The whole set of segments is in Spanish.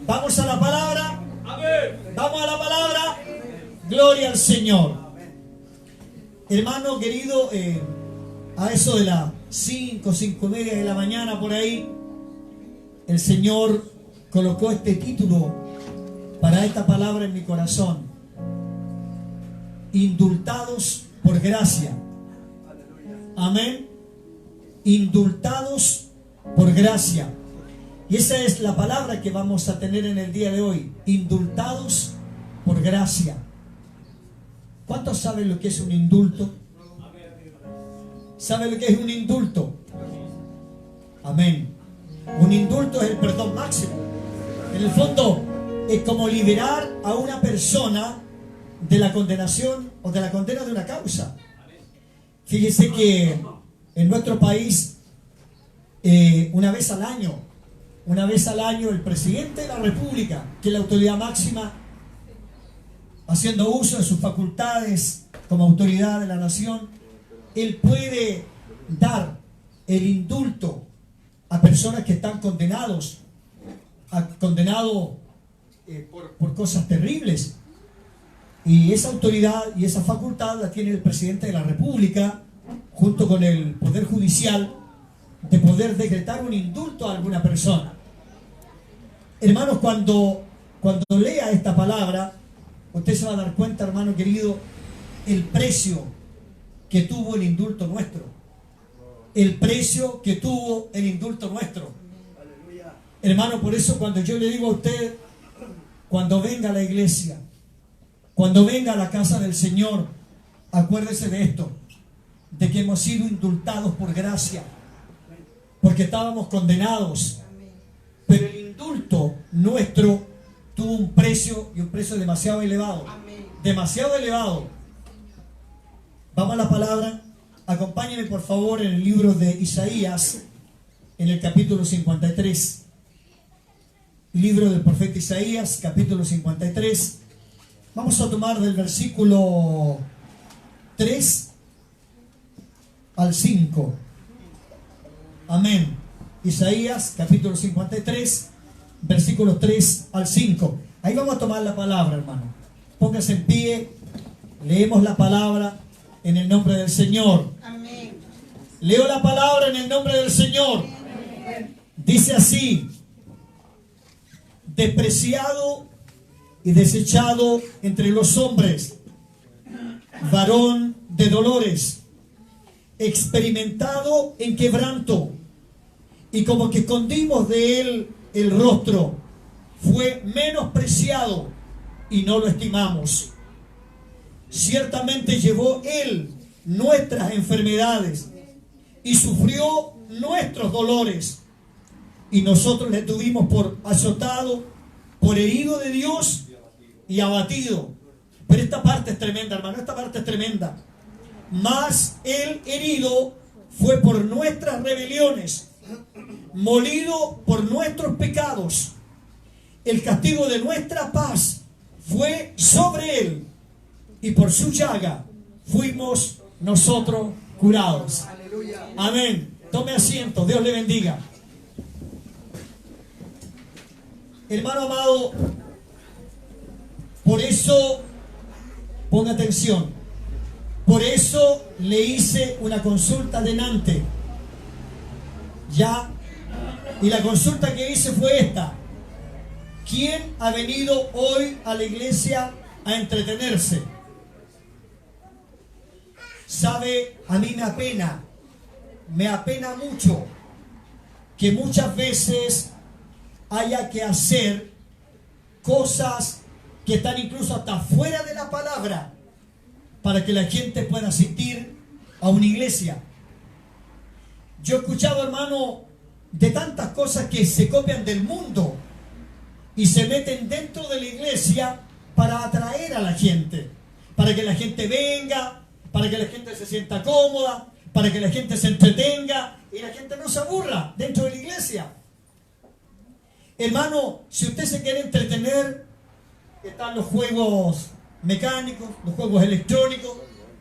Vamos a la palabra. Vamos a la palabra. Gloria al Señor. Hermano querido, a eso de las 5:30 de la mañana por ahí, el Señor colocó este título para esta palabra en mi corazón: indultados por gracia. Amén. Indultados por gracia. Y esa es la palabra que vamos a tener en el día de hoy: indultados por gracia. ¿Cuántos saben lo que es un indulto? ¿Saben lo que es un indulto? Amén. Un indulto es el perdón máximo. En el fondo es como liberar a una persona de la condenación o de la condena de una causa. Fíjese que en nuestro país, una vez al año el presidente de la República, que es la autoridad máxima, haciendo uso de sus facultades como autoridad de la nación, él puede dar el indulto a personas que están condenados por cosas terribles. Y esa autoridad y esa facultad la tiene el presidente de la República, junto con el Poder Judicial, de poder decretar un indulto a alguna persona. Hermanos, cuando lea esta palabra, usted se va a dar cuenta, hermano querido, el precio que tuvo el indulto nuestro. El precio que tuvo el indulto nuestro. Hermano, por eso cuando yo le digo a usted, cuando venga a la iglesia, cuando venga a la casa del Señor, acuérdese de esto, de que hemos sido indultados por gracia, porque estábamos condenados. Pero el indulto nuestro tuvo un precio, y un precio demasiado elevado. Demasiado elevado. Vamos a la palabra. Acompáñenme por favor en el libro de Isaías, en el capítulo 53. Libro del profeta Isaías, capítulo 53. Vamos a tomar del versículo 3 al 5. Amén. Isaías, capítulo 53, versículos 3 al 5. Ahí vamos a tomar la palabra, hermano. Póngase en pie. Leemos la palabra en el nombre del Señor. Amén. Leo la palabra en el nombre del Señor. Amén. Dice así: despreciado y desechado entre los hombres, varón de dolores, experimentado en quebranto, y como que escondimos de él el rostro, fue menospreciado y no lo estimamos. Ciertamente llevó él nuestras enfermedades y sufrió nuestros dolores, y nosotros le tuvimos por azotado, por herido de Dios y abatido. Pero esta parte es tremenda, hermano, esta parte es tremenda. Mas el herido fue por nuestras rebeliones, molido por nuestros pecados. El castigo de nuestra paz fue sobre él, y por su llaga fuimos nosotros curados. Amén. Tome asiento, Dios le bendiga. Hermano amado, por eso, ponga atención, por eso le hice una consulta delante. Ya, y la consulta que hice fue esta: ¿quién ha venido hoy a la iglesia a entretenerse? Sabe, a mí me apena mucho que muchas veces haya que hacer cosas que están incluso hasta fuera de la palabra para que la gente pueda asistir a una iglesia. Yo he escuchado, hermano, de tantas cosas que se copian del mundo y se meten dentro de la iglesia para atraer a la gente, para que la gente venga, para que la gente se sienta cómoda, para que la gente se entretenga y la gente no se aburra dentro de la iglesia. Hermano, si usted se quiere entretener, están los juegos mecánicos, los juegos electrónicos,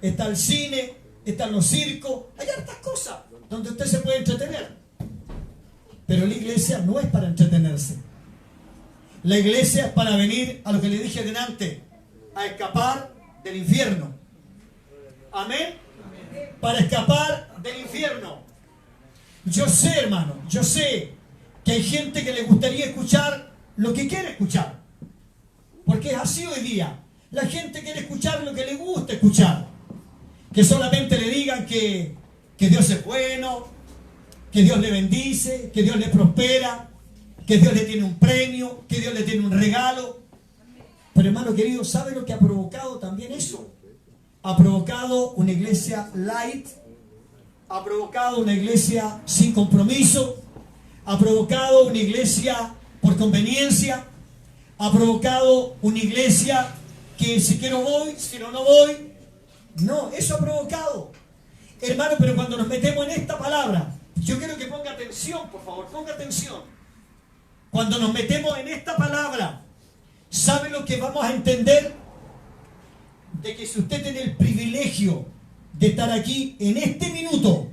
está el cine, están los circos, hay hartas cosas donde usted se puede entretener. Pero la iglesia no es para entretenerse. La iglesia es para venir a lo que le dije delante, a escapar del infierno. Amén. Para escapar del infierno. Yo sé, hermano, yo sé que hay gente que le gustaría escuchar lo que quiere escuchar. Porque es así hoy día. La gente quiere escuchar lo que le gusta escuchar. Que solamente le digan que Dios es bueno, que Dios le bendice, que Dios le prospera, que Dios le tiene un premio, que Dios le tiene un regalo. Pero hermano querido, ¿sabe lo que ha provocado también eso? Ha provocado una iglesia light, ha provocado una iglesia sin compromiso, ha provocado una iglesia por conveniencia, ha provocado una iglesia que si quiero voy, si no, no voy. No, eso ha provocado. Hermano, pero cuando nos metemos en esta palabra, yo quiero que ponga atención, por favor, ponga atención. Cuando nos metemos en esta palabra, ¿sabe lo que vamos a entender? De que si usted tiene el privilegio de estar aquí en este minuto,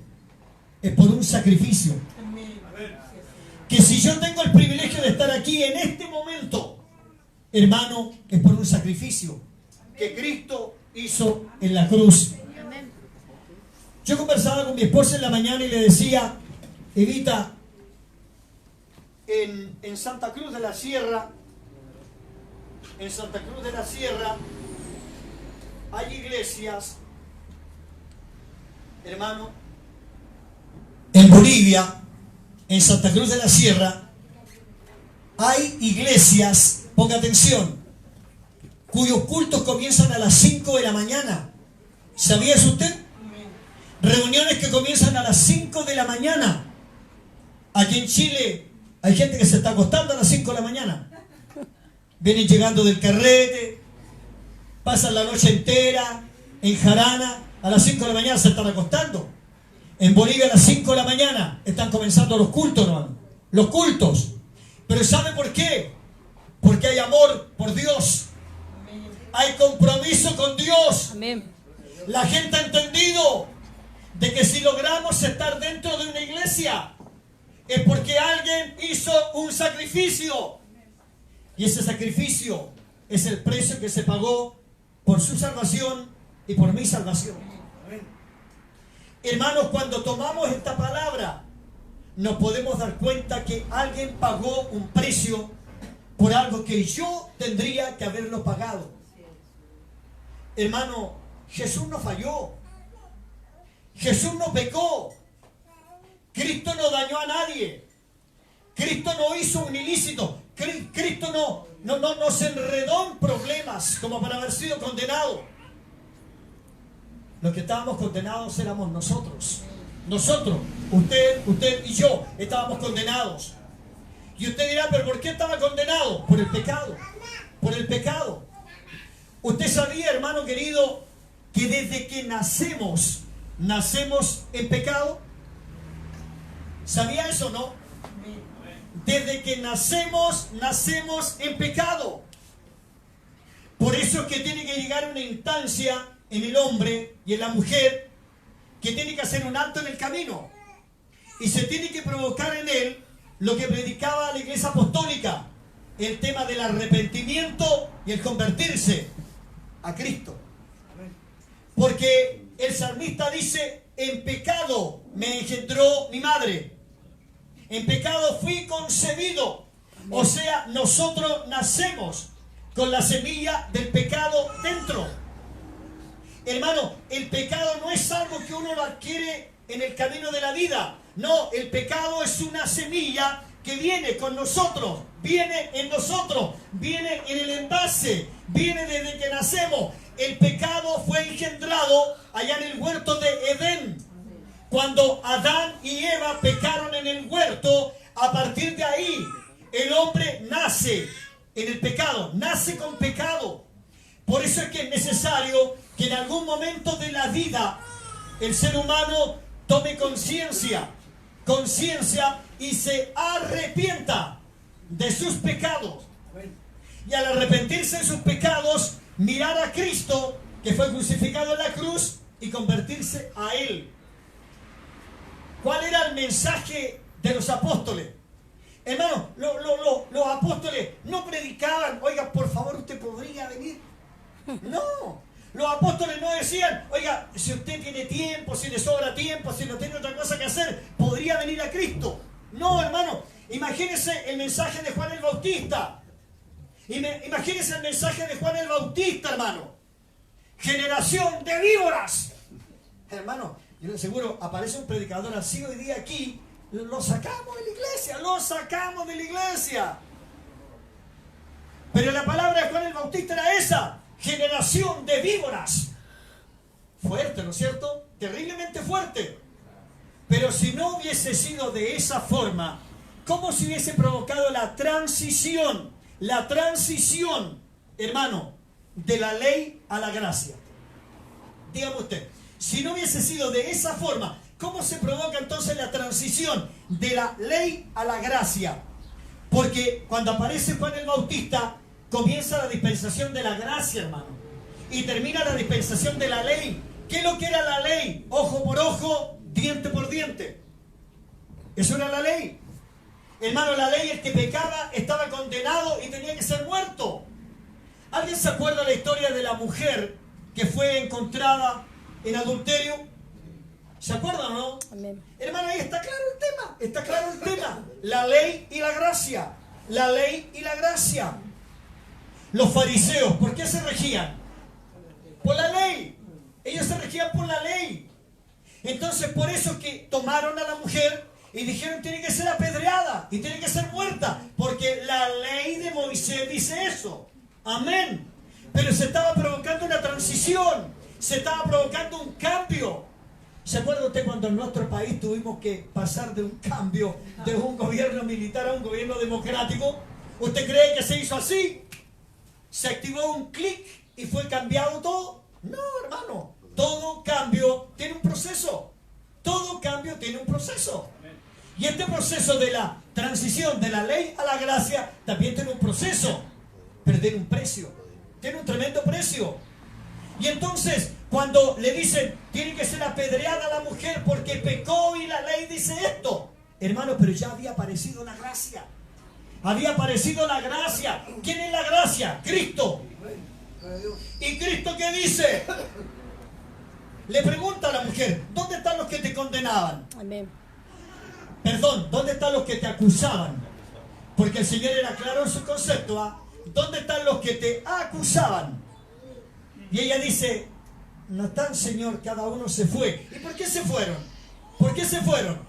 es por un sacrificio. Que si yo tengo el privilegio de estar aquí en este momento, hermano, es por un sacrificio que Cristo hizo en la cruz. Yo conversaba con mi esposa en la mañana y le decía, Evita, en Santa Cruz de la Sierra, hay iglesias, hermano, en Bolivia, en Santa Cruz de la Sierra, hay iglesias, ponga atención, cuyos cultos comienzan a las 5 de la mañana. ¿Sabía eso usted? Reuniones que comienzan a las 5 de la mañana. Aquí en Chile hay gente que se está acostando a las 5 de la mañana. Vienen llegando del carrete, pasan la noche entera en jarana, a las 5 de la mañana se están acostando. En Bolivia a las 5 de la mañana están comenzando los cultos, hermano. Los cultos. Pero ¿sabe por qué? Porque hay amor por Dios. Hay compromiso con Dios. Amén. La gente ha entendido de que si logramos estar dentro de una iglesia es porque alguien hizo un sacrificio. Y ese sacrificio es el precio que se pagó por su salvación y por mi salvación. Hermanos, cuando tomamos esta palabra, nos podemos dar cuenta que alguien pagó un precio por algo que yo tendría que haberlo pagado. Hermano, Jesús no falló. Jesús no pecó. Cristo no dañó a nadie. Cristo no hizo un ilícito. Cristo no se enredó en problemas como para haber sido condenado. Los que estábamos condenados éramos nosotros. Nosotros, usted y yo, estábamos condenados. Y usted dirá, ¿pero por qué estaba condenado? Por el pecado. Por el pecado. Usted sabía, hermano querido, que desde que nacemos en pecado. ¿Sabía eso o no? Desde que nacemos en pecado. Por eso es que tiene que llegar una instancia en el hombre y en la mujer que tiene que hacer un alto en el camino. Y se tiene que provocar en él lo que predicaba la Iglesia Apostólica, el tema del arrepentimiento y el convertirse a Cristo. Porque el salmista dice, en pecado me engendró mi madre. En pecado fui concebido. O sea, nosotros nacemos con la semilla del pecado dentro. Hermano, el pecado no es algo que uno lo adquiere en el camino de la vida. No, el pecado es una semilla que viene con nosotros, viene en nosotros, viene en el envase, viene desde que nacemos. El pecado fue engendrado allá en el huerto de Edén. Cuando Adán y Eva pecaron en el huerto, a partir de ahí el hombre nace en el pecado, nace con pecado. Por eso es que es necesario que en algún momento de la vida el ser humano tome conciencia y se arrepienta de sus pecados. Y al arrepentirse de sus pecados, mirar a Cristo, que fue crucificado en la cruz, y convertirse a Él. ¿Cuál era el mensaje de los apóstoles? Hermano, los apóstoles no predicaban decían, oiga, si usted tiene tiempo, si le sobra tiempo, si no tiene otra cosa que hacer, podría venir a Cristo. No, hermano, imagínese el mensaje de Juan el Bautista. Imagínese el mensaje de Juan el Bautista, hermano. Generación de víboras. Hermano, yo seguro aparece un predicador así hoy día aquí, lo sacamos de la iglesia, lo sacamos de la iglesia. Pero la palabra de Juan el Bautista era esa, generación de víboras. Fuerte, ¿no es cierto? Terriblemente fuerte. Pero si no hubiese sido de esa forma, ¿cómo se hubiese provocado la transición, hermano, de la ley a la gracia? Dígame usted, si no hubiese sido de esa forma, ¿cómo se provoca entonces la transición de la ley a la gracia? Porque cuando aparece Juan el Bautista, comienza la dispensación de la gracia, hermano, y termina la dispensación de la ley. ¿Qué es lo que era la ley? Ojo por ojo, diente por diente. Eso era la ley. Hermano, la ley, el que pecaba estaba condenado y tenía que ser muerto. ¿Alguien se acuerda la historia de la mujer que fue encontrada en adulterio? ¿Se acuerdan o no? Amén. Hermano, ahí está claro el tema. Está claro el tema. La ley y la gracia. La ley y la gracia. Los fariseos, ¿por qué se regían? Por la ley. Ellos se regían por la ley. Entonces, por eso que tomaron a la mujer y dijeron, tiene que ser apedreada y tiene que ser muerta, porque la ley de Moisés dice eso. Amén. Pero se estaba provocando una transición, se estaba provocando un cambio. ¿Se acuerda usted cuando en nuestro país tuvimos que pasar de un cambio de un gobierno militar a un gobierno democrático? ¿Usted cree que se hizo así? ¿Se activó un clic y fue cambiado todo? No, hermano. Todo cambio tiene un proceso. Todo cambio tiene un proceso. Y este proceso de la transición de la ley a la gracia también tiene un proceso. Pero tiene un precio. Tiene un tremendo precio. Y entonces, cuando le dicen, tiene que ser apedreada la mujer porque pecó y la ley dice esto. Hermano, pero ya había aparecido la gracia. Había aparecido la gracia. ¿Quién es la gracia? Cristo. ¿Y Cristo qué dice? Le pregunta a la mujer, ¿dónde están los que te condenaban? Amén. Perdón, ¿dónde están los que te acusaban? Porque el Señor era claro en su concepto. ¿Dónde están los que te acusaban? Y ella dice, no están, Señor, cada uno se fue. ¿Y por qué se fueron? ¿Por qué se fueron?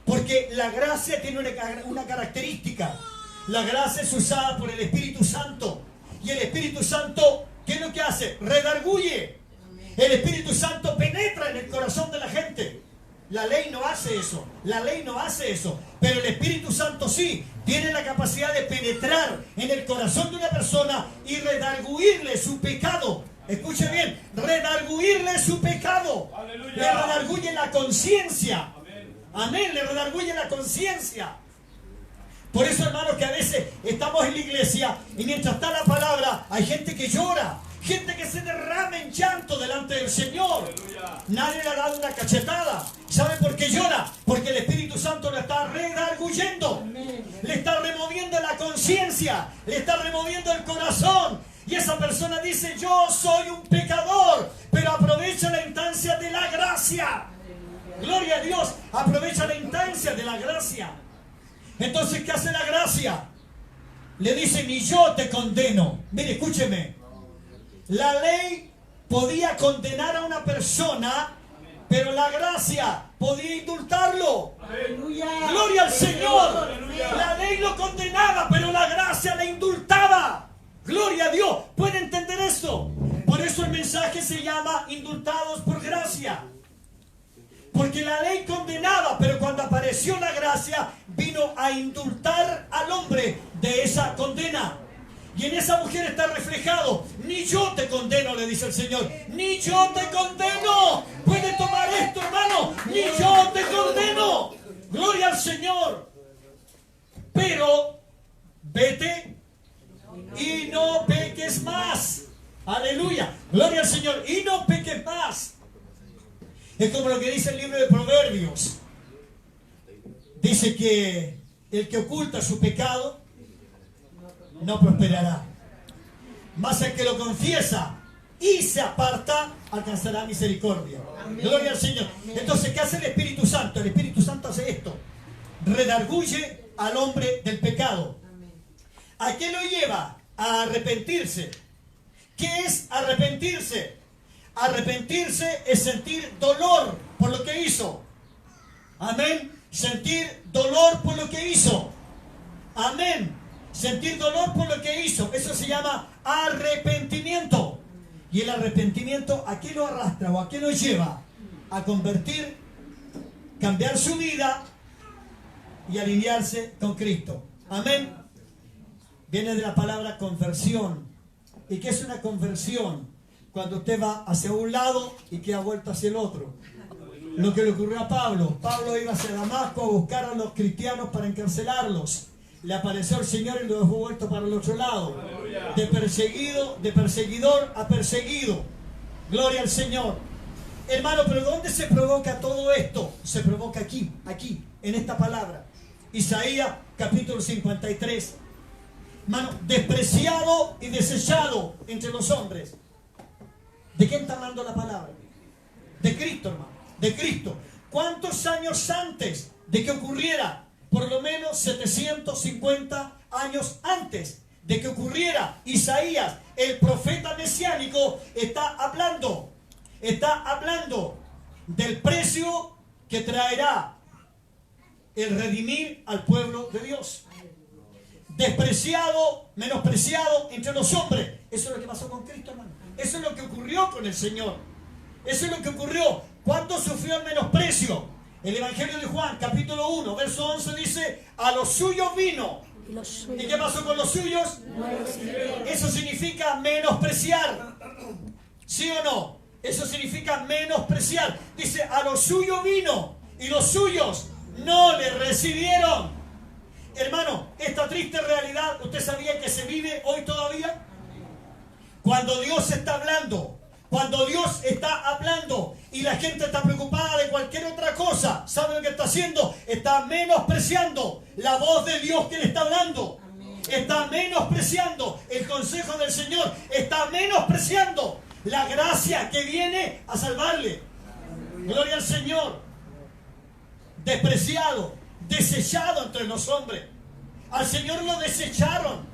Porque la gracia tiene una característica. La gracia es usada por el Espíritu Santo. Y el Espíritu Santo, ¿qué es lo que hace? Redarguye. El Espíritu Santo penetra en el corazón de la gente. La ley no hace eso. La ley no hace eso. Pero el Espíritu Santo sí tiene la capacidad de penetrar en el corazón de una persona y redarguirle su pecado. Escuche bien, redarguirle su pecado. Aleluya. Le redarguye la conciencia. Amén, le redarguye la conciencia. Por eso, hermanos, que a veces estamos en la iglesia y mientras está la palabra hay gente que llora, gente que se derrama en llanto delante del Señor. Aleluya. Nadie le ha dado una cachetada. ¿Sabe por qué llora? Porque el Espíritu Santo lo está redarguyendo. Le está removiendo la conciencia, le está removiendo el corazón. Y esa persona dice, yo soy un pecador, pero aprovecha la instancia de la gracia. Gloria a Dios, aprovecha la instancia de la gracia. Entonces, ¿qué hace la gracia? Le dice, ni yo te condeno. Mire, escúcheme. La ley podía condenar a una persona, pero la gracia podía indultarlo. Aleluya. Gloria al Señor. Aleluya. La ley lo condenaba, pero la gracia le indultaba. Gloria a Dios. ¿Puede entender esto? Por eso el mensaje se llama indultados por gracia. Porque la ley condenaba, pero cuando apareció la gracia, vino a indultar al hombre de esa condena. Y en esa mujer está reflejado, ni yo te condeno, le dice el Señor, ni yo te condeno. Puede tomar esto, hermano, ni yo te condeno. Gloria al Señor. Pero vete y no peques más. Aleluya. Gloria al Señor. Y no peques más. Es como lo que dice el libro de Proverbios. Dice que el que oculta su pecado no prosperará. Mas el que lo confiesa y se aparta, alcanzará misericordia. Amén. Gloria al Señor. Amén. Entonces, ¿qué hace el Espíritu Santo? El Espíritu Santo hace esto: redarguye al hombre del pecado. Amén. ¿A qué lo lleva? A arrepentirse. ¿Qué es arrepentirse? Arrepentirse es sentir dolor por lo que hizo. Amén. Sentir dolor por lo que hizo. Amén. Sentir dolor por lo que hizo. Eso se llama arrepentimiento. Y el arrepentimiento, ¿a qué lo arrastra o a qué lo lleva? A convertir, cambiar su vida y alinearse con Cristo. Amén. Viene de la palabra conversión. ¿Y qué es una conversión? Cuando usted va hacia un lado y queda vuelto hacia el otro. Lo que le ocurrió a Pablo. Pablo iba hacia Damasco a buscar a los cristianos para encarcelarlos. Le apareció el Señor y lo dejó vuelto para el otro lado. De perseguidor a perseguido. Gloria al Señor. Hermano, pero ¿dónde se provoca todo esto? Se provoca aquí, en esta palabra. Isaías capítulo 53. Hermano, despreciado y desechado entre los hombres. ¿De quién está hablando la palabra? De Cristo, hermano. De Cristo. ¿Cuántos años antes de que ocurriera? Por lo menos 750 años antes de que ocurriera. Isaías, el profeta mesiánico, está hablando del precio que traerá el redimir al pueblo de Dios. Despreciado, menospreciado entre los hombres. Eso es lo que pasó con Cristo, hermano. Eso es lo que ocurrió con el Señor. Eso es lo que ocurrió. ¿Cuánto sufrió el menosprecio? El Evangelio de Juan, capítulo 1, verso 11 dice: a los suyos vino. ¿Y qué pasó con los suyos? Eso significa menospreciar. ¿Sí o no? Eso significa menospreciar. Dice: a los suyos vino y los suyos no le recibieron. Hermano, esta triste realidad, ¿usted sabía que se vive hoy todavía? Cuando Dios está hablando, y la gente está preocupada de cualquier otra cosa, ¿sabe lo que está haciendo? Está menospreciando la voz de Dios que le está hablando. Amén. Está menospreciando el consejo del Señor. Está menospreciando la gracia que viene a salvarle. Amén. Gloria al Señor. Despreciado, desechado entre los hombres. Al Señor lo desecharon.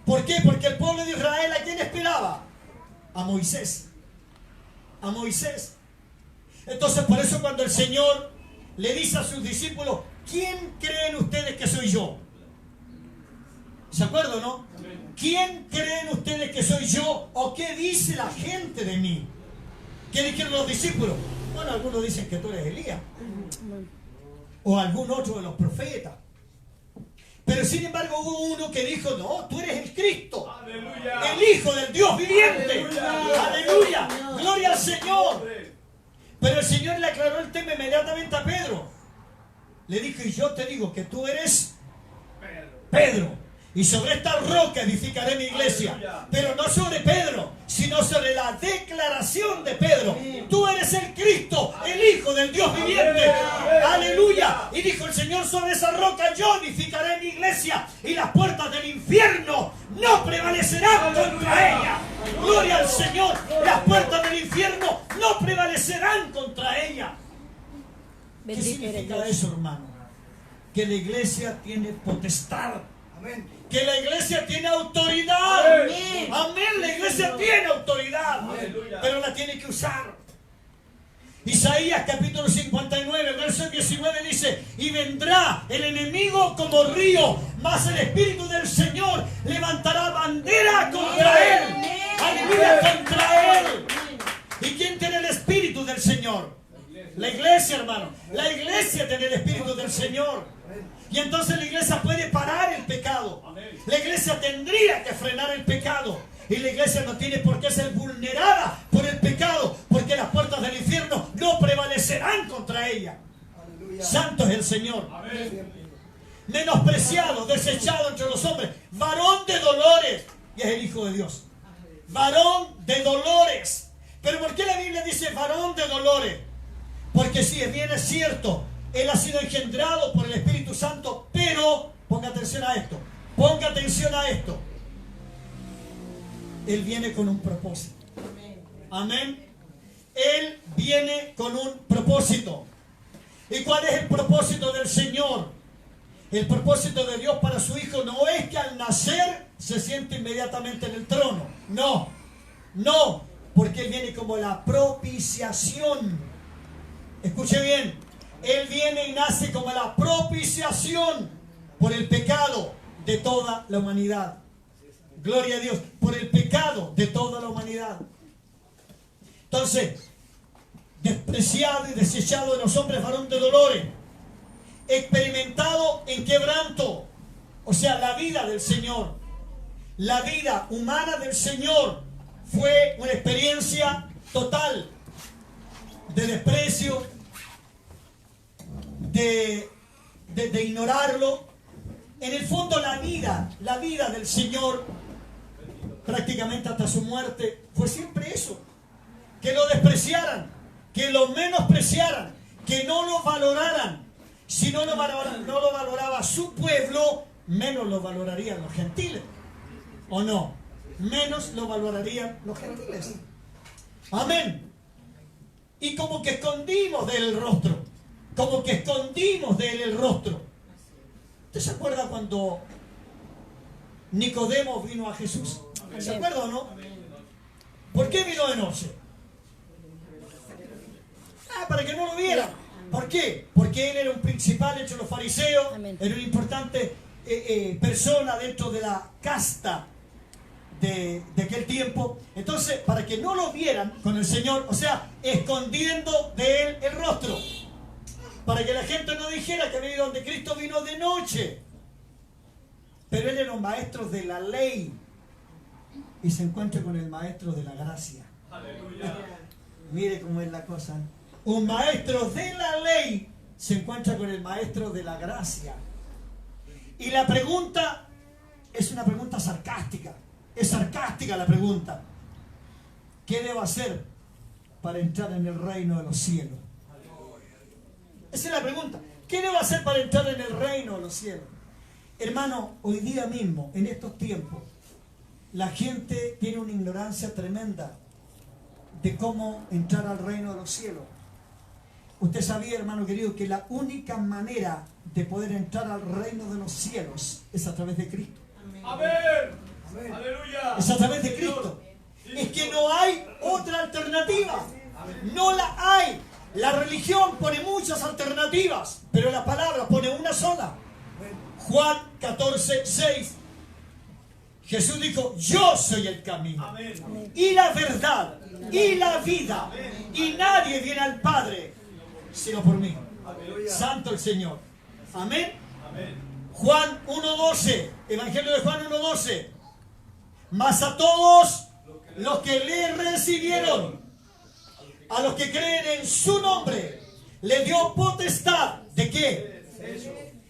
¿Por qué? Porque el pueblo de Israel, ¿a quién esperaba? A Moisés. A Moisés. Entonces, por eso cuando el Señor le dice a sus discípulos: ¿quién creen ustedes que soy yo? ¿Se acuerdan, no? ¿Quién creen ustedes que soy yo? ¿O qué dice la gente de mí? ¿Qué dijeron los discípulos? Bueno, algunos dicen que tú eres Elías. O algún otro de los profetas. Pero sin embargo hubo uno que dijo: no, tú eres el Cristo. ¡Aleluya! El Hijo del Dios viviente. ¡Aleluya! ¡Aleluya! ¡Gloria al Señor! Pero el Señor le aclaró el tema inmediatamente a Pedro. Le dijo: y yo te digo que tú eres Pedro. Y sobre esta roca edificaré mi iglesia. ¡Aleluya! Pero no sobre Pedro, sino sobre la declaración de Pedro. ¡Amén! Tú eres el Cristo, el Hijo del Dios viviente. ¡Amén! ¡Aleluya! Y dijo el Señor: sobre esa roca yo edificaré mi iglesia, y las puertas del infierno no prevalecerán contra ella. ¡Gloria al Señor! Las puertas del infierno no prevalecerán contra ella. ¿Qué significa eso, hermano? Que la iglesia tiene potestad. Amén. Que la iglesia tiene autoridad. Amén. Amén. La iglesia tiene autoridad. Aleluya. Pero la tiene que usar. Isaías capítulo 59, verso 19 dice: y vendrá el enemigo como río, mas el Espíritu del Señor levantará bandera contra él. Aleluya, contra él. ¿Y quién tiene el Espíritu del Señor? La iglesia, hermano. La iglesia tiene el Espíritu del Señor. Y entonces la iglesia puede parar el pecado. La iglesia tendría que frenar el pecado. Y la iglesia no tiene por qué ser vulnerada por el pecado, porque las puertas del infierno no prevalecerán contra ella. Aleluya. Santo es el Señor. Amén. Menospreciado, desechado entre los hombres, varón de dolores, y es el Hijo de Dios. Varón de dolores. ¿Pero por qué la Biblia dice varón de dolores? Porque si bien es cierto, él ha sido engendrado por el Espíritu Santo, pero ponga atención a esto. Ponga atención a esto. Él viene con un propósito. Amén. Él viene con un propósito. ¿Y cuál es el propósito del Señor? El propósito de Dios para su Hijo no es que al nacer se siente inmediatamente en el trono. No, no, porque Él viene como la propiciación. Escuche bien, Él viene y nace como la propiciación por el pecado de toda la humanidad. Gloria a Dios, por el pecado de toda la humanidad. Entonces, despreciado y desechado de los hombres, varón de dolores, experimentado en quebranto, o sea, la vida del Señor, la vida humana del Señor fue una experiencia total de desprecio, de ignorarlo. En el fondo la vida del Señor, prácticamente hasta su muerte, fue siempre eso, que lo despreciaran, que lo menospreciaran, que no lo valoraran. Si no lo valoraba su pueblo, menos lo valorarían los gentiles. ¿O no? Menos lo valorarían los gentiles. Amén. Y como que escondimos de él el rostro. Como que escondimos de él el rostro. ¿Usted se acuerda cuando Nicodemo vino a Jesús? ¿Se acuerda o no? ¿Por qué vino de noche? Para que no lo vieran. ¿Por qué? Porque él era un principal entre los fariseos. Era una importante persona dentro de la casta de aquel tiempo. Entonces, para que no lo vieran con el Señor, o sea, escondiendo de él el rostro, para que la gente no dijera que había ido donde Cristo vino de noche. Pero él era un maestro de la ley y se encuentra con el maestro de la gracia. Aleluya. Mire cómo es la cosa. Un maestro de la ley se encuentra con el maestro de la gracia. Y la pregunta es una pregunta sarcástica. Es sarcástica la pregunta. ¿Qué debo hacer para entrar en el reino de los cielos? Esa es la pregunta. ¿Qué debo hacer para entrar en el reino de los cielos? Hermano, hoy día mismo, en estos tiempos, la gente tiene una ignorancia tremenda de cómo entrar al reino de los cielos. Usted sabía, hermano querido, que la única manera de poder entrar al reino de los cielos es a través de Cristo. Amén. Amén. Aleluya. Es a través de Cristo. Es que no hay otra alternativa. No la hay. La religión pone muchas alternativas, pero la palabra pone una sola. Juan 14:6. Jesús dijo: yo soy el camino. Amén. Y la verdad y la vida. Amén. Y nadie viene al Padre sino por mí. Aleluya. Santo el Señor. Amén. Amén. Juan 1:12. Evangelio de Juan 1:12. Mas a todos los que le recibieron, a los que creen en su nombre, le dio potestad. ¿De qué?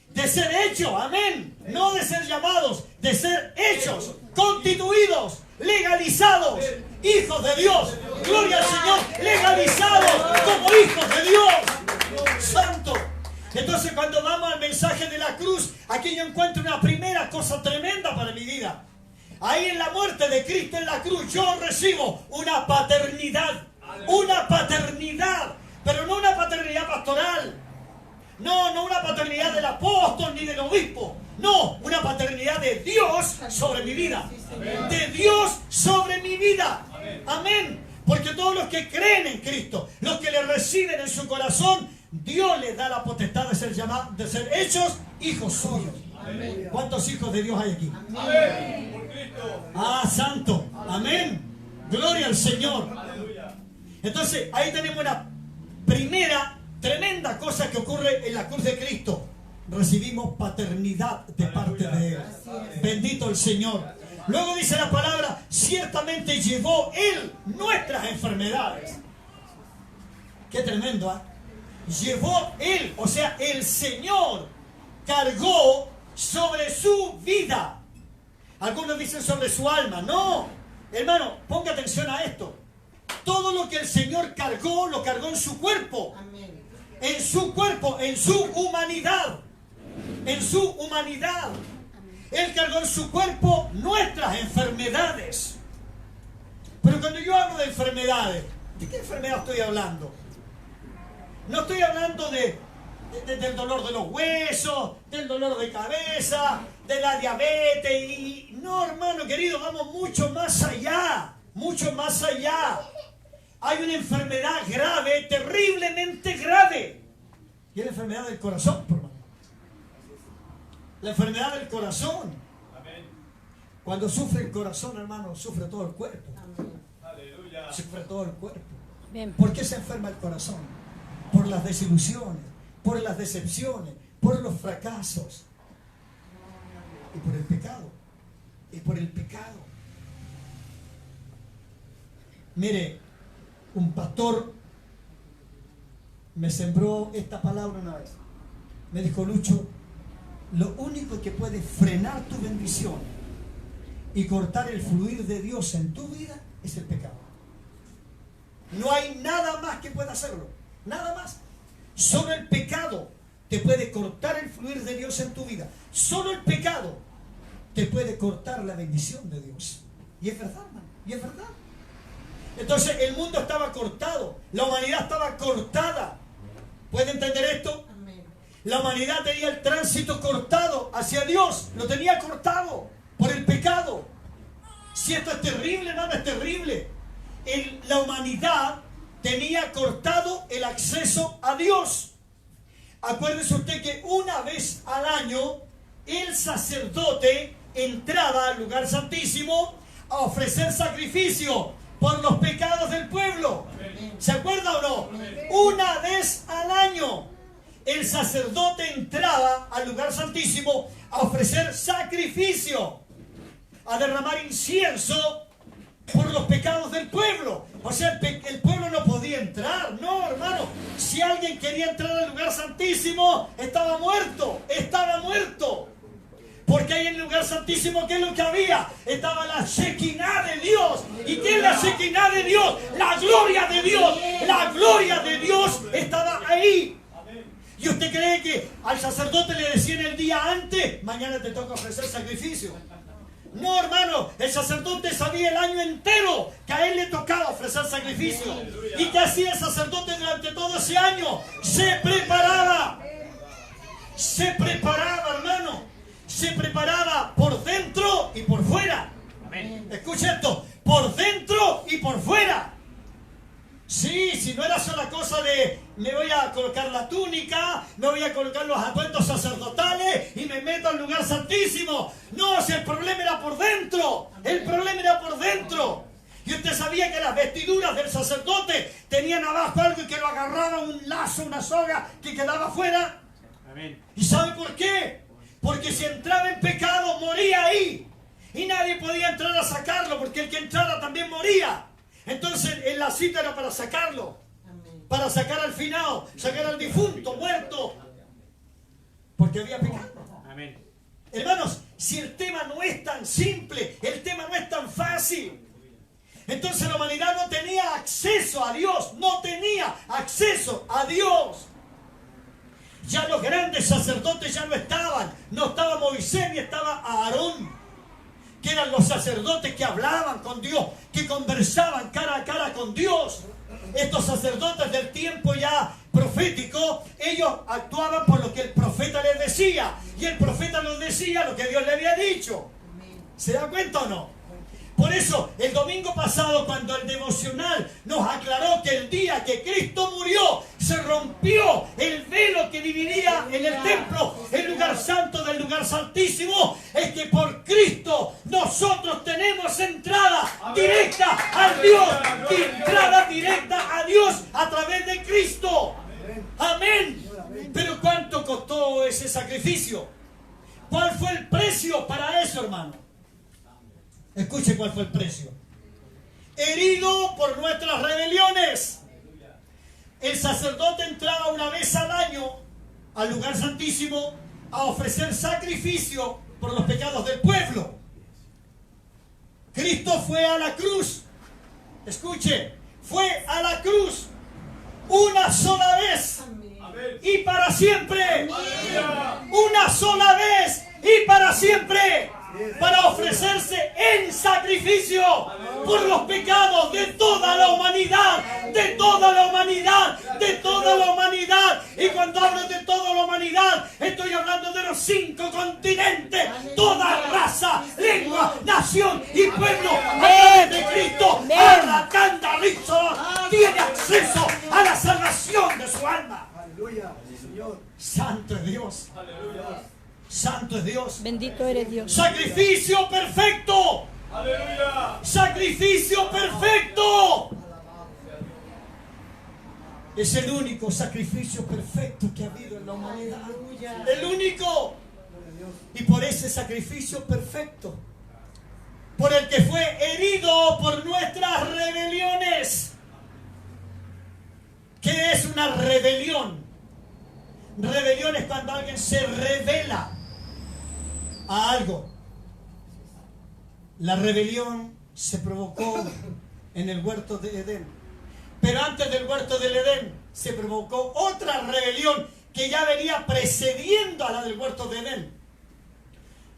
De ser hechos. Amén. No de ser llamados, de ser hechos, constituidos, legalizados, hijos de Dios. Gloria al Señor. Legalizados como hijos de Dios. Santo. Entonces, cuando vamos al mensaje de la cruz, aquí yo encuentro una primera cosa tremenda para mi vida. Ahí en la muerte de Cristo en la cruz yo recibo una paternidad. Una paternidad. Pero no una paternidad pastoral. No una paternidad del apóstol ni del obispo. No, una paternidad de Dios sobre mi vida. De Dios sobre mi vida. Amén. Porque todos los que creen en Cristo, los que le reciben en su corazón, Dios les da la potestad de ser llamados, de ser hechos hijos suyos. Amén. ¿Cuántos hijos de Dios hay aquí? Amén. Por Cristo. Ah, santo. Amén. Gloria al Señor. Entonces, ahí tenemos una primera tremenda cosa que ocurre en la cruz de Cristo. Recibimos paternidad de parte de Él. Bendito el Señor. Luego dice la palabra: ciertamente llevó Él nuestras enfermedades. Qué tremendo, ¿eh? Llevó Él, o sea, el Señor cargó sobre su vida. Algunos dicen sobre su alma. No, hermano, ponga atención a esto. Todo lo que el Señor cargó, lo cargó en su cuerpo. Amén. En su cuerpo, en su humanidad. En su humanidad. Él cargó en su cuerpo nuestras enfermedades. Pero cuando yo hablo de enfermedades, enfermedades. ¿De qué enfermedad estoy hablando? No estoy hablando del dolor de los huesos, del dolor de cabeza, de la diabetes. No, hermano querido, vamos mucho más allá. Mucho más allá. Hay una enfermedad grave, terriblemente grave. Y es la enfermedad del corazón, hermano. La enfermedad del corazón. Cuando sufre el corazón, hermano, sufre todo el cuerpo. Aleluya. Sufre todo el cuerpo. Bien. ¿Por qué se enferma el corazón? Por las desilusiones, por las decepciones, por los fracasos. Y por el pecado. Y por el pecado. Mire, un pastor me sembró esta palabra una vez. Me dijo: Lucho, lo único que puede frenar tu bendición y cortar el fluir de Dios en tu vida es el pecado. No hay nada más que pueda hacerlo. Nada más. Solo el pecado te puede cortar el fluir de Dios en tu vida. Solo el pecado te puede cortar la bendición de Dios. Y es verdad, hermano. Y es verdad. Entonces el mundo estaba cortado. La humanidad estaba cortada. ¿Puede entender esto? Amén. La humanidad tenía el tránsito cortado hacia Dios. Lo tenía cortado por el pecado. Si esto es terrible, hermano, es terrible. La humanidad tenía cortado el acceso a Dios. Acuérdese usted que una vez al año el sacerdote entraba al lugar santísimo a ofrecer sacrificio por los pecados del pueblo. ¿Se acuerda o no? Una vez al año el sacerdote entraba al lugar santísimo a ofrecer sacrificio, a derramar incienso por los pecados del pueblo. O sea, el pueblo no podía entrar. No, hermano. Si alguien quería entrar al lugar santísimo, estaba muerto. Estaba muerto. Porque ahí en el lugar santísimo, ¿qué es lo que había? Estaba la Shekinah de Dios. ¿Y qué es la Shekinah de Dios? La gloria de Dios. La gloria de Dios estaba ahí. ¿Y usted cree que al sacerdote le decían el día antes: mañana te toca ofrecer sacrificio? No, hermano, el sacerdote sabía el año entero que a él le tocaba ofrecer sacrificio. ¿Y qué hacía el sacerdote durante todo ese año? Se preparaba. Se preparaba, hermano. Se preparaba por dentro y por fuera. Escucha esto: por dentro y por fuera. Sí, si no era sola cosa de me voy a colocar la túnica, me voy a colocar los atuendos sacerdotales y me meto al lugar santísimo. No, si el problema era por dentro. El problema era por dentro. Y usted sabía que las vestiduras del sacerdote tenían abajo algo y que lo agarraba un lazo, una soga que quedaba afuera. ¿Y sabe por qué? Porque si entraba en pecado, moría ahí. Y nadie podía entrar a sacarlo, porque el que entrara también moría. Entonces en la cita era para sacarlo. Para sacar al finado, sacar al difunto, muerto. Porque había pecado. Amén. Hermanos, si el tema no es tan simple, el tema no es tan fácil. Entonces la humanidad no tenía acceso a Dios. No tenía acceso a Dios. Ya los grandes sacerdotes ya no estaban. No estaba Moisés ni estaba Aarón, que eran los sacerdotes que hablaban con Dios, que conversaban cara a cara con Dios. Estos sacerdotes del tiempo ya profético, ellos actuaban por lo que el profeta les decía. Y el profeta les decía lo que Dios le había dicho. ¿Se da cuenta o no? Por eso, el domingo pasado, cuando el devocional nos aclaró que el día que Cristo murió, se rompió el velo que dividía en el templo el lugar santo del lugar santísimo, es que por Cristo nosotros tenemos entrada directa al Dios, entrada directa a Dios a través de Cristo. Amén. Pero ¿cuánto costó ese sacrificio? ¿Cuál fue el precio para eso, hermano? Escuche cuál fue el precio. Herido por nuestras rebeliones. El sacerdote entraba una vez al año al lugar santísimo a ofrecer sacrificio por los pecados del pueblo. Cristo fue a la cruz. Escuche, fue a la cruz una sola vez y para siempre. Una sola vez y para siempre. Para ofrecerse en sacrificio. por los pecados de toda la humanidad, de toda la humanidad, de toda la humanidad. Y cuando hablo de toda la humanidad, estoy hablando de los 5 continentes, toda raza, lengua, nación y pueblo. A través de Cristo, Arracanda Rizo tiene acceso a la salvación de su alma. Aleluya, Señor. Santo es Dios. Aleluya. Santo es Dios. Bendito eres Dios. Sacrificio perfecto. Aleluya. Sacrificio perfecto. Es el único sacrificio perfecto que ha habido en la humanidad. El único. Y por ese sacrificio perfecto, por el que fue herido por nuestras rebeliones. ¿Qué es una rebelión? Rebelión es cuando alguien se revela a algo. La rebelión se provocó en el huerto de Edén. Pero antes del huerto del Edén se provocó otra rebelión que ya venía precediendo a la del huerto de Edén.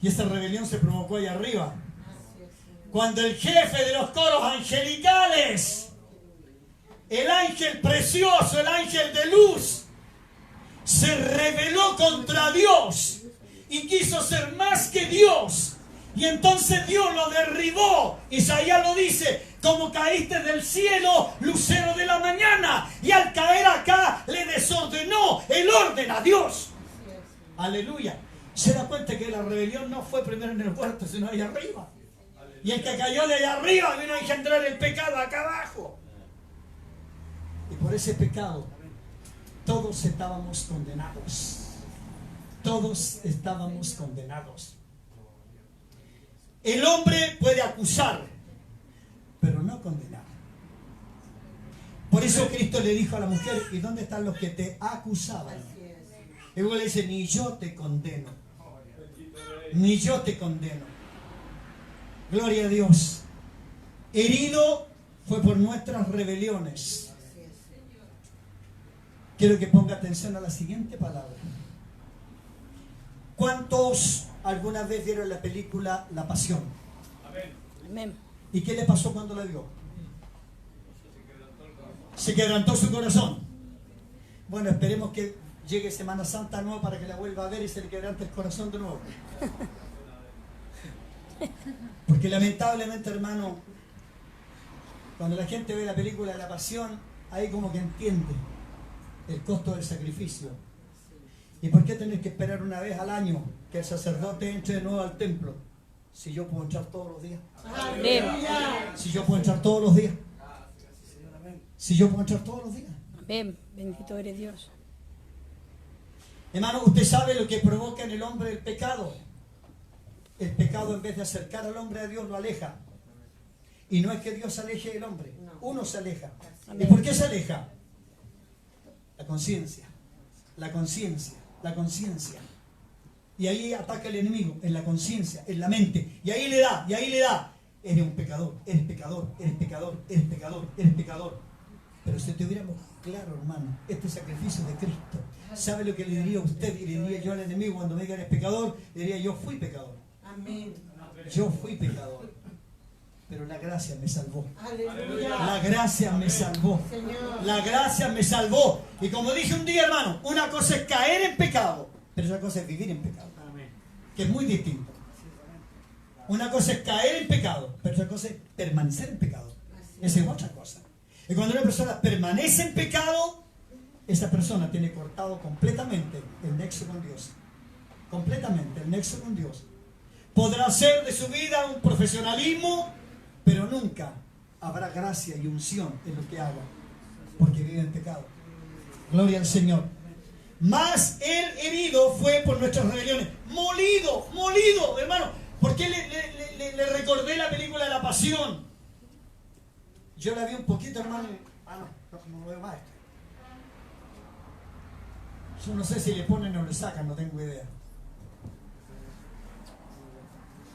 Y esa rebelión se provocó ahí arriba. Cuando el jefe de los coros angelicales, el ángel precioso, el ángel de luz, se rebeló contra Dios y quiso ser más que Dios. Y entonces Dios lo derribó. Isaías lo dice: como caíste del cielo, lucero de la mañana. Y al caer acá le desordenó el orden a Dios. Aleluya. Se da cuenta que la rebelión no fue primero en el huerto, sino ahí arriba. Y el que cayó de allá arriba vino a engendrar el pecado acá abajo. Y por ese pecado todos estábamos condenados. Todos estábamos condenados. El hombre puede acusar, pero no condenar. Por eso Cristo le dijo a la mujer: ¿y dónde están los que te acusaban? Y luego le dice: ni yo te condeno. Ni yo te condeno. Gloria a Dios. Herido fue por nuestras rebeliones. Quiero que ponga atención a la siguiente palabra. ¿Cuántos alguna vez vieron la película La Pasión? Amén. ¿Y qué le pasó cuando la vio? Se quebrantó su corazón. Bueno, esperemos que llegue Semana Santa nueva para que la vuelva a ver y se le quebrante el corazón de nuevo. Porque lamentablemente, hermano, cuando la gente ve la película de La Pasión, ahí como que entiende el costo del sacrificio. ¿Y por qué tener que esperar una vez al año que el sacerdote entre de nuevo al templo? Si yo puedo entrar todos los días. Amén. Si yo puedo entrar todos los días. Si yo puedo entrar todos los días. Amén. Bendito eres Dios. Hermano, usted sabe lo que provoca en el hombre el pecado. El pecado, en vez de acercar al hombre a Dios, lo aleja. Y no es que Dios aleje del hombre. Uno se aleja. ¿Y por qué se aleja? La conciencia. La conciencia. La conciencia. Y ahí ataca el enemigo, en la conciencia, en la mente. Y ahí le da, y ahí le da. Eres un pecador, eres pecador, eres pecador, eres pecador, eres pecador. Pero si tuviéramos claro, hermano, este sacrificio de Cristo, ¿sabe lo que le diría a usted y le diría yo al enemigo cuando me diga eres pecador? Le diría: yo fui pecador. Amén. Yo fui pecador. Pero la gracia me salvó. Aleluya. La gracia me salvó. Señor. La gracia me salvó. Y como dije un día, hermano, una cosa es caer en pecado, pero otra cosa es vivir en pecado. Que es muy distinto. Una cosa es caer en pecado, pero otra cosa es permanecer en pecado. Esa es otra cosa. Y cuando una persona permanece en pecado, esa persona tiene cortado completamente el nexo con Dios. Completamente el nexo con Dios. Podrá ser de su vida un profesionalismo, pero nunca habrá gracia y unción en lo que haga, porque vive en pecado. Gloria al Señor. Mas el herido fue por nuestras rebeliones. Molido, molido, hermano. ¿Por qué le recordé la película de La Pasión? Yo la vi un poquito, hermano. No lo veo más. Yo no sé si le ponen o le sacan, no tengo idea.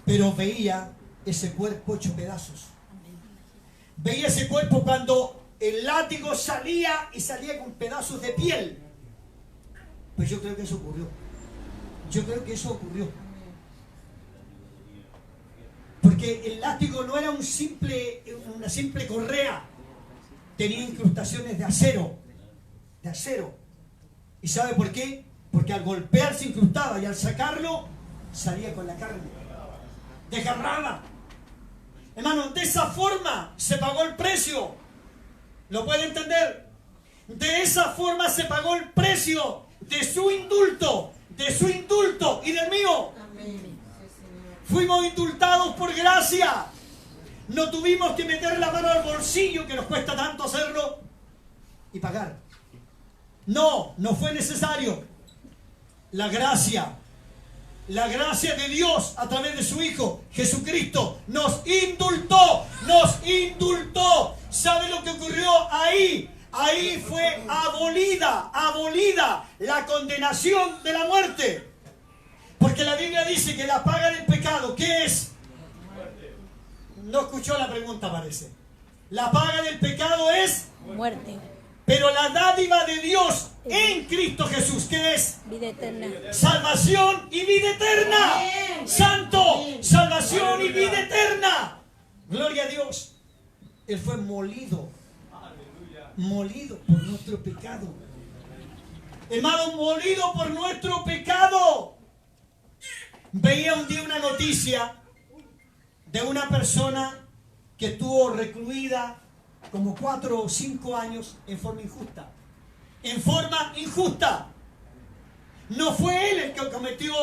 Pero veía ese cuerpo hecho pedazos. Veía ese cuerpo cuando el látigo salía y salía con pedazos de piel. Pues yo creo que eso ocurrió. Yo creo que eso ocurrió. Porque el látigo no era una simple correa. Tenía incrustaciones de acero. De acero. ¿Y sabe por qué? Porque al golpear se incrustaba y al sacarlo salía con la carne desgarrada. Hermano, de esa forma se pagó el precio. ¿Lo puede entender? De esa forma se pagó el precio de su indulto y del mío. Fuimos indultados por gracia. No tuvimos que meter la mano al bolsillo, que nos cuesta tanto hacerlo, y pagar. No fue necesario. La gracia de Dios a través de su Hijo Jesucristo nos indultó. ¿Sabe lo que ocurrió ahí? Ahí fue abolida la condenación de la muerte. Porque la Biblia dice que la paga del pecado, ¿qué es? No escuchó la pregunta, parece. La paga del pecado es Muerte. Pero la dádiva de Dios en Cristo Jesús, ¿qué es? Vida eterna. Salvación y vida eterna. Santo, salvación y vida eterna. Gloria a Dios. Él fue molido por nuestro pecado. Hermano, molido por nuestro pecado. Veía un día una noticia de una persona que estuvo recluida como 4 o 5 años en forma injusta. En forma injusta. No fue él el que cometió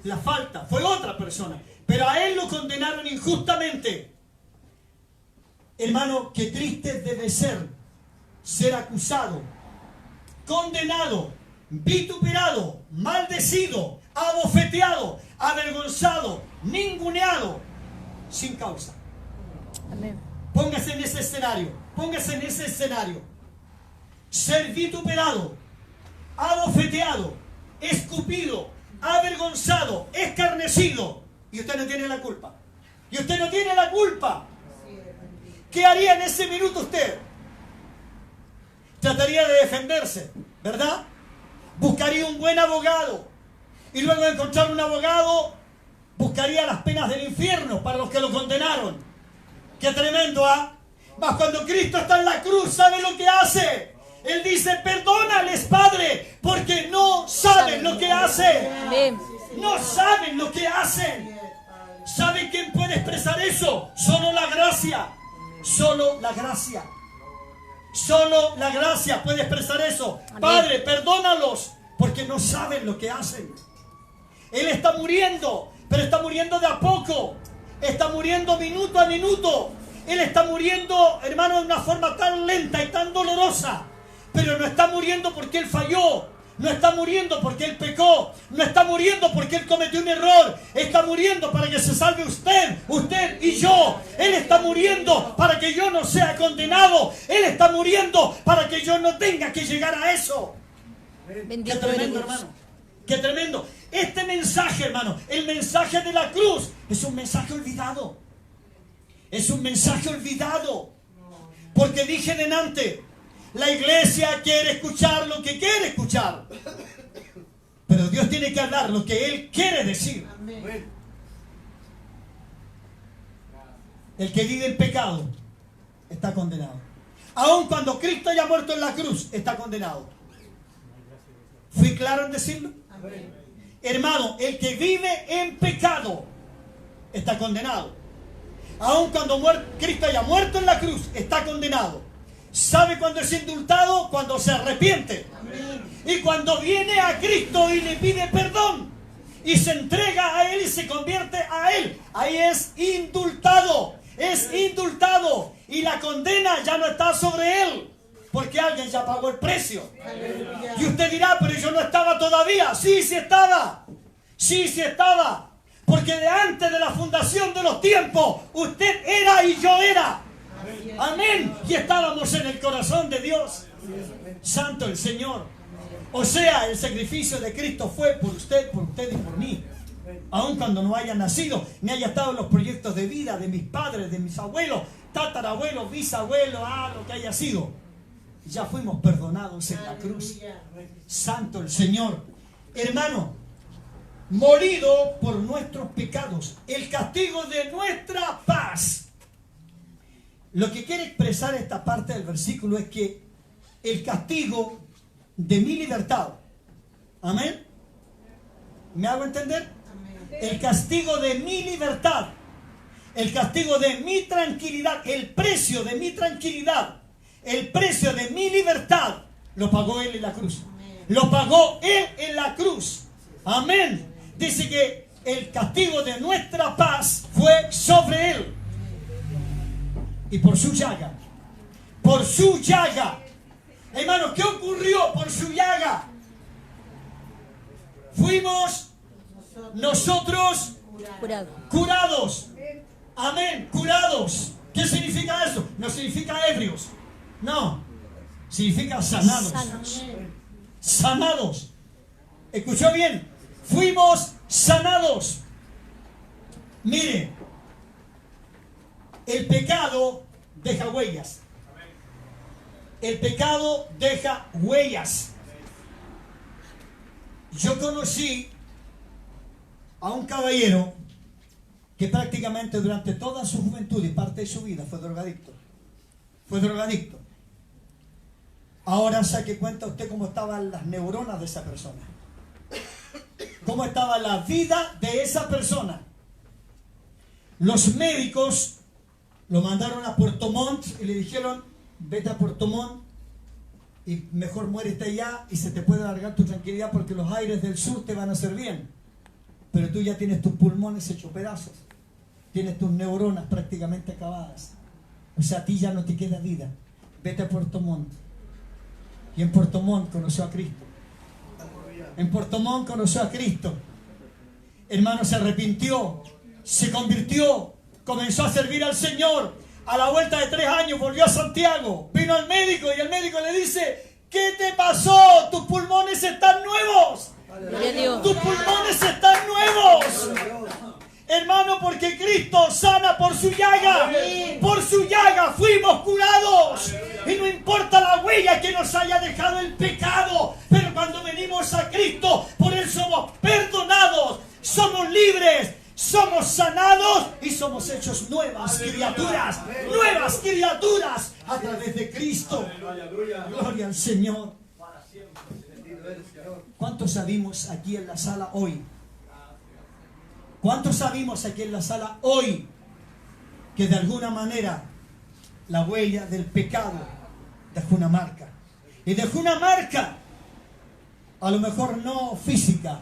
la falta, fue otra persona. Pero a él lo condenaron injustamente. Hermano, qué triste debe ser acusado, condenado, vituperado, maldecido, abofeteado, avergonzado, ninguneado, sin causa. Amén. Póngase en ese escenario. Ser vituperado, abofeteado, escupido, avergonzado, escarnecido. Y usted no tiene la culpa. ¿Qué haría en ese minuto usted? Trataría de defenderse, ¿verdad? Buscaría un buen abogado. Y luego de encontrar un abogado, buscaría las penas del infierno para los que lo condenaron. ¡Qué tremendo, ah! Mas cuando Cristo está en la cruz, ¿sabe lo que hace? Él dice, perdónales, Padre, porque no saben lo que hacen. Amén. No saben lo que hacen. ¿Sabe quién puede expresar eso? Solo la gracia. Solo la gracia puede expresar eso. Amén. Padre, perdónalos, porque no saben lo que hacen. Él está muriendo, pero está muriendo de a poco. Está muriendo minuto a minuto. Él está muriendo, hermano, de una forma tan lenta y tan dolorosa. Pero no está muriendo porque Él falló. No está muriendo porque Él pecó. No está muriendo porque Él cometió un error. Está muriendo para que se salve usted y yo. Él está muriendo para que yo no sea condenado. Él está muriendo para que yo no tenga que llegar a eso. Bendito Qué tremendo, eres Dios. hermano. Qué tremendo. Este mensaje, hermano, el mensaje de la cruz, es un mensaje olvidado. Es un mensaje olvidado. Porque dije delante, la iglesia quiere escuchar lo que quiere escuchar. Pero Dios tiene que hablar lo que Él quiere decir. El que vive en pecado está condenado. Aun cuando Cristo haya muerto en la cruz, está condenado. ¿Fui claro en decirlo? Hermano, el que vive en pecado está condenado. Aun cuando Cristo haya muerto en la cruz, está condenado. ¿Sabe cuándo es indultado? Cuando se arrepiente. Y cuando viene a Cristo y le pide perdón y se entrega a Él y se convierte a Él, ahí es indultado. Es indultado. Y la condena ya no está sobre Él, porque alguien ya pagó el precio. Aleluya. Y usted dirá, pero yo no estaba todavía. Sí, sí estaba. Sí, sí estaba. Porque de antes de la fundación de los tiempos, usted era y yo era. Amén. Y estábamos en el corazón de Dios. Santo el Señor. O sea, el sacrificio de Cristo fue por usted y por mí. Aun cuando no haya nacido, ni haya estado en los proyectos de vida de mis padres, de mis abuelos, tatarabuelos, bisabuelos, lo que haya sido. Ya fuimos perdonados en la cruz. Santo el Señor. Hermano, morido por nuestros pecados, el castigo de nuestra paz. Lo que quiere expresar esta parte del versículo es que el castigo de mi libertad, amén, ¿me hago entender? El castigo de mi libertad, el castigo de mi tranquilidad, el precio de mi tranquilidad, el precio de mi libertad, lo pagó Él en la cruz. Lo pagó Él en la cruz. Amén. Dice que el castigo de nuestra paz fue sobre Él. Y por su llaga. Por su llaga. Hermano, ¿qué ocurrió por su llaga? Fuimos nosotros curados. Amén, curados. ¿Qué significa eso? No significa ebrios. No. Significa sanados. Sanados. ¿Escuchó bien? Fuimos sanados. Mire, el pecado deja huellas. El pecado deja huellas. Yo conocí a un caballero que prácticamente durante toda su juventud y parte de su vida fue drogadicto. Fue drogadicto. Ahora saque cuenta usted cómo estaban las neuronas de esa persona. Cómo estaba la vida de esa persona. Los médicos lo mandaron a Puerto Montt y le dijeron: vete a Puerto Montt y mejor muérete allá y se te puede alargar tu tranquilidad porque los aires del sur te van a hacer bien. Pero tú ya tienes tus pulmones hechos pedazos. Tienes tus neuronas prácticamente acabadas. O sea, a ti ya no te queda vida. Vete a Puerto Montt. Y en Puerto Montt conoció a Cristo. En Puerto Montt conoció a Cristo. Hermano, se arrepintió, se convirtió, comenzó a servir al Señor. A la vuelta de 3 años volvió a Santiago. Vino al médico y el médico le dice: ¿qué te pasó? Tus pulmones están nuevos. Tus pulmones están nuevos. Hermano, porque Cristo sana por su llaga. Por su llaga fuimos curados. Y no importa la huella que nos haya dejado el pecado, pero cuando venimos a Cristo, por Él somos perdonados, somos libres, somos sanados y somos hechos nuevas criaturas. Nuevas criaturas a través de Cristo. Gloria al Señor. ¿Cuántos sabimos aquí en la sala hoy? ¿Cuántos sabimos aquí en la sala hoy que de alguna manera la huella del pecado dejó una marca? Y dejó una marca, a lo mejor no física,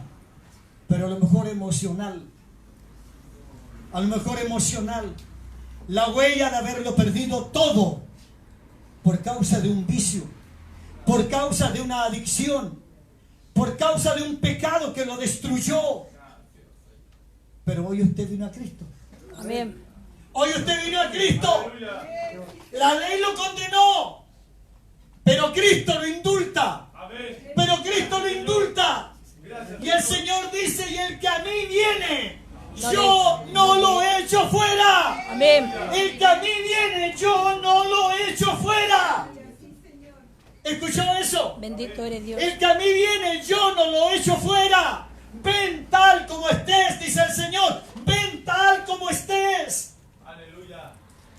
pero a lo mejor emocional. A lo mejor emocional. La huella de haberlo perdido todo por causa de un vicio, por causa de una adicción, por causa de un pecado que lo destruyó. Pero hoy usted vino a Cristo. Amén. Hoy usted vino a Cristo. La ley lo condenó, pero Cristo lo indulta. Pero Cristo lo indulta. Y el Señor dice: y el que a mí viene, yo no lo echo fuera. Amén. El que a mí viene, yo no lo echo fuera. ¿Escuchó eso? Bendito eres Dios. El que a mí viene, yo no lo echo fuera. Ven tal como estés, dice el Señor. Ven tal como estés. Aleluya.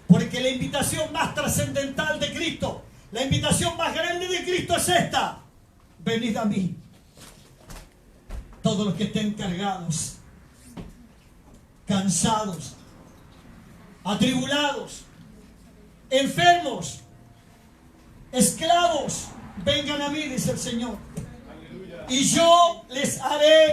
Porque la invitación más trascendental de Cristo, la invitación más grande de Cristo es esta: venid a mí, todos los que estén cargados, cansados, atribulados, enfermos, esclavos, vengan a mí, dice el Señor, y yo les haré